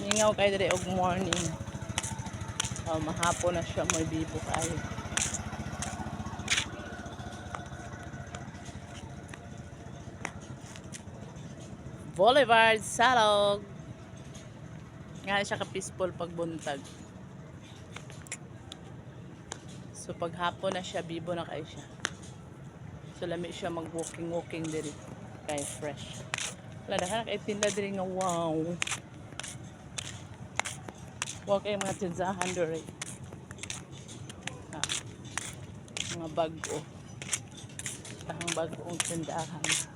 Ningaw kay dire og morning. Mahapon na siya may bibo kayo. Boulevard Salog. Nga siya ka peaceful pag buntag. So pag hapon na siya bibo na kayo siya. So lami siya mag walking diri kay fresh. Wala na kay tinda diri nga wow. Wa kay mga tindahan diri. Mga bago. Ang bagong tindahan.